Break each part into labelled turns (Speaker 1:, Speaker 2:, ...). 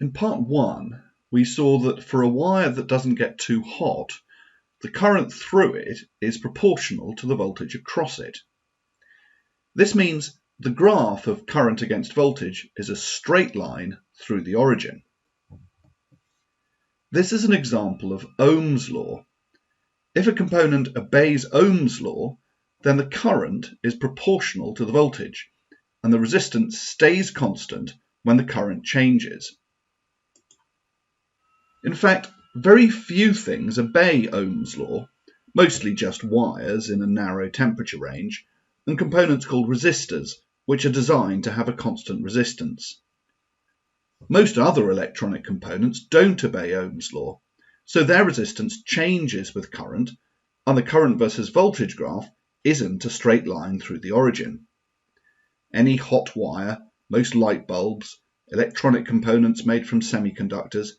Speaker 1: In part 1, we saw that for a wire that doesn't get too hot, the current through it is proportional to the voltage across it. This means the graph of current against voltage is a straight line through the origin. This is an example of Ohm's law. If a component obeys Ohm's law, then the current is proportional to the voltage, and the resistance stays constant when the current changes. In fact, very few things obey Ohm's law, mostly just wires in a narrow temperature range, and components called resistors, which are designed to have a constant resistance. Most other electronic components don't obey Ohm's law, so their resistance changes with current, and the current versus voltage graph isn't a straight line through the origin. Any hot wire, most light bulbs, electronic components made from semiconductors,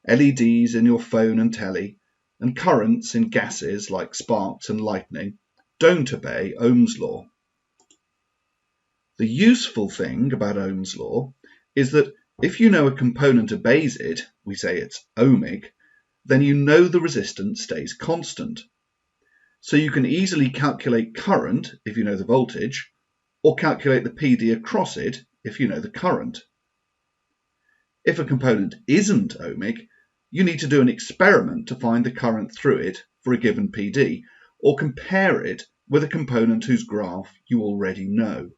Speaker 1: LEDs in your phone and telly, and currents in gases like sparks and lightning don't obey Ohm's law. The useful thing about Ohm's law is that if you know a component obeys it, we say it's ohmic, then you know the resistance stays constant. So you can easily calculate current if you know the voltage, or calculate the PD across it if you know the current. If a component isn't ohmic, you need to do an experiment to find the current through it for a given PD, or compare it with a component whose graph you already know.